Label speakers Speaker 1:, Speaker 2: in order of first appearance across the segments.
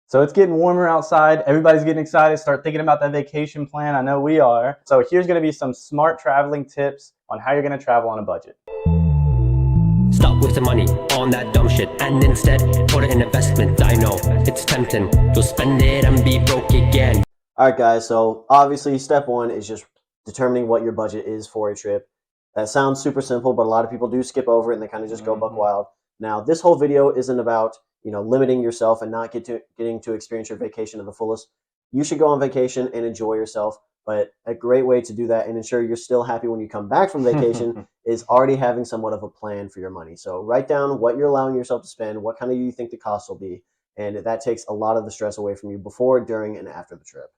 Speaker 1: So it's getting warmer outside. Everybody's getting excited. Start thinking about that vacation plan. I know we are. So here's going to be some smart traveling tips on how you're going to travel on a budget.
Speaker 2: Stop wasting money on that dumb shit and instead put it in investment. I know it's tempting. You'll spend it and be broke again.
Speaker 3: All right, guys. So obviously, step one is just determining what your budget is for a trip. That sounds super simple, but a lot of people do skip over it and they kind of just go buck wild. Now, this whole video isn't about limiting yourself and not getting to experience your vacation to the fullest. You should go on vacation and enjoy yourself. But a great way to do that and ensure you're still happy when you come back from vacation is already having somewhat of a plan for your money. So write down what you're allowing yourself to spend, what kind of you think the cost will be, and that takes a lot of the stress away from you before, during, and after the trip.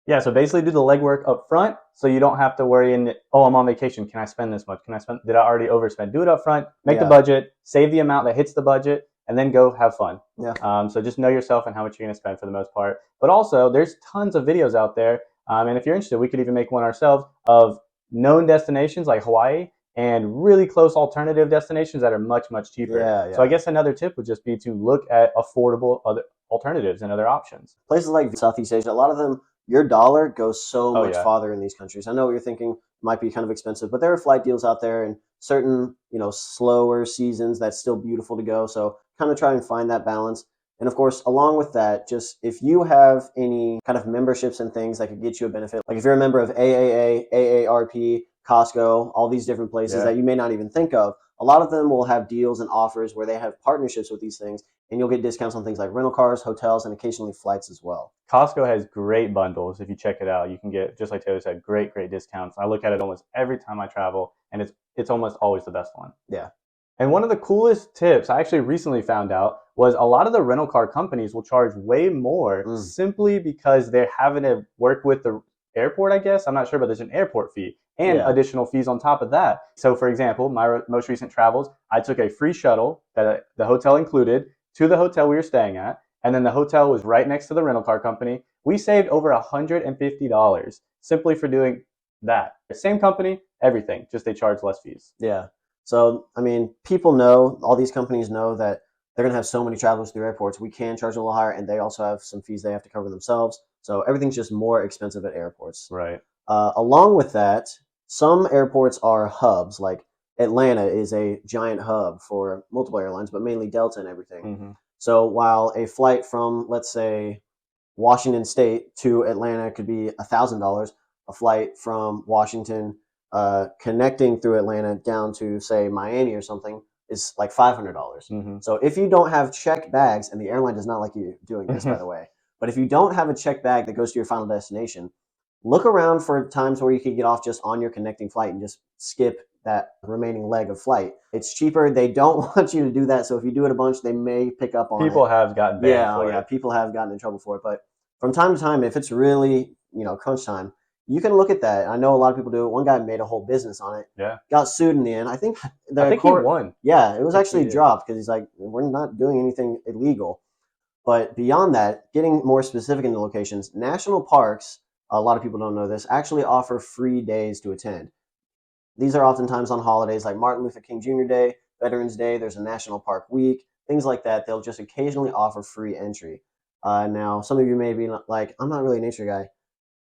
Speaker 1: Yeah, so basically do the legwork up front so you don't have to worry I'm on vacation. Can I spend this much? Did I already overspend? Do it up front, make the budget, save the amount that hits the budget, and then go have fun.
Speaker 3: Yeah.
Speaker 1: So just know yourself and how much you're going to spend for the most part. But also, there's tons of videos out there. And if you're interested, we could even make one ourselves of known destinations like Hawaii and really close alternative destinations that are much, much cheaper.
Speaker 3: Yeah.
Speaker 1: So I guess another tip would just be to look at affordable other alternatives and other options.
Speaker 3: Places like Southeast Asia, a lot of them, your dollar goes so much farther in these countries. I know what you're thinking might be kind of expensive, but there are flight deals out there and certain, slower seasons that's still beautiful to go. So kind of try and find that balance. And of course, along with that, just if you have any kind of memberships and things that could get you a benefit, like if you're a member of AAA, AARP, Costco, all these different places that you may not even think of, a lot of them will have deals and offers where they have partnerships with these things, and you'll get discounts on things like rental cars, hotels, and occasionally flights as well.
Speaker 1: Costco has great bundles. If you check it out, you can get, just like Taylor said, great discounts. I look at it almost every time I travel, and it's almost always the best one.
Speaker 3: Yeah.
Speaker 1: And one of the coolest tips I actually recently found out was a lot of the rental car companies will charge way more simply because they're having to work with the airport, I guess. I'm not sure, but there's an airport fee and additional fees on top of that. So for example, my most recent travels, I took a free shuttle that the hotel included to the hotel we were staying at. And then the hotel was right next to the rental car company. We saved over $150 simply for doing that. Same company, everything, just they charge less fees.
Speaker 3: Yeah. So, I mean, people know, all these companies know that they're going to have so many travelers through airports. We can charge a little higher, and they also have some fees they have to cover themselves. So everything's just more expensive at airports.
Speaker 1: Right.
Speaker 3: Along with that, some airports are hubs. Like Atlanta is a giant hub for multiple airlines, but mainly Delta and everything. So while a flight from, let's say, Washington State to Atlanta could be $1,000, a flight from Washington connecting through Atlanta down to, say, Miami or something is like $500. So if you don't have checked bags, and the airline does not like you doing this, by the way, but if you don't have a checked bag that goes to your final destination, look around for times where you could get off just on your connecting flight and just skip that remaining leg of flight. It's cheaper. They don't want you to do that. So if you do it a bunch, they may pick up on it.
Speaker 1: People have gotten banned for it.
Speaker 3: People have gotten in trouble for it. But from time to time, if it's really, crunch time, you can look at that. I know a lot of people do it. One guy made a whole business on it.
Speaker 1: Yeah.
Speaker 3: Got sued in the end. I think
Speaker 1: he won.
Speaker 3: Yeah, it was actually dropped because he's like, we're not doing anything illegal. But beyond that, getting more specific into locations, national parks, a lot of people don't know this, actually offer free days to attend. These are oftentimes on holidays like Martin Luther King Jr. Day, Veterans Day, there's a National Park Week, things like that. They'll just occasionally offer free entry. Now, some of you may be like, I'm not really a nature guy.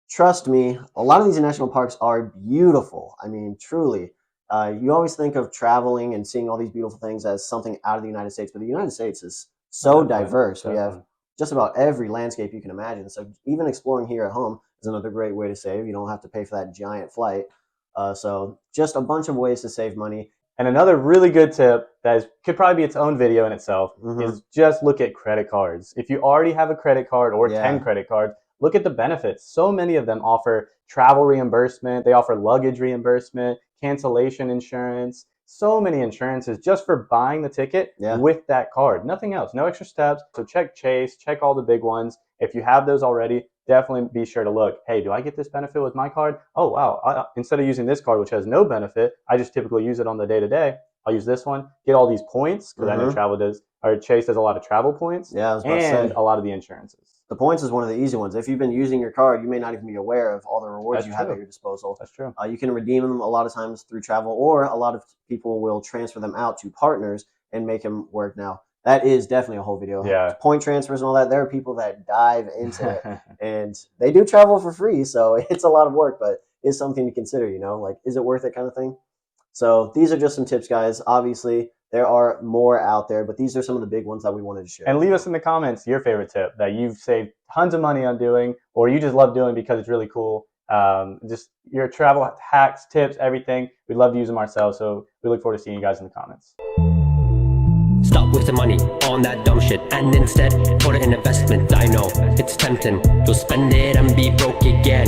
Speaker 3: Trust me, a lot of these national parks are beautiful. I mean, truly. You always think of traveling and seeing all these beautiful things as something out of the United States, but the United States is so diverse. We have just about every landscape you can imagine. So even exploring here at home is another great way to save. You don't have to pay for that giant flight. So just a bunch of ways to save money.
Speaker 1: And another really good tip that could probably be its own video in itself is just look at credit cards. If you already have a credit card or 10 credit cards, look at the benefits. So many of them offer travel reimbursement. They offer luggage reimbursement, cancellation insurance, so many insurances just for buying the ticket with that card. Nothing else, no extra steps. So check Chase, check all the big ones. If you have those already, definitely be sure to look, hey, do I get this benefit with my card? Oh, wow. Instead of using this card, which has no benefit, I just typically use it on the day-to-day. I'll use this one, get all these points, because I know Chase does a lot of travel points, and a lot of the insurances.
Speaker 3: The points is one of the easy ones. If you've been using your card, you may not even be aware of all the rewards you have at your disposal.
Speaker 1: That's true.
Speaker 3: You can redeem them a lot of times through travel, or a lot of people will transfer them out to partners and make them work. Now, That is definitely a whole video.
Speaker 1: Yeah.
Speaker 3: Point transfers and all that. There are people that dive into it, and they do travel for free, so it's a lot of work, but it's something to consider. Like, is it worth it, kind of thing. So these are just some tips, guys. Obviously, there are more out there, but these are some of the big ones that we wanted to share.
Speaker 1: And leave us in the comments your favorite tip that you've saved tons of money on doing, or you just love doing because it's really cool. Just your travel hacks, tips, everything. We'd love to use them ourselves. So we look forward to seeing you guys in the comments.
Speaker 2: Stop wasting money on that dumb shit and instead put it in investment. I know it's tempting, you'll spend it and be broke again.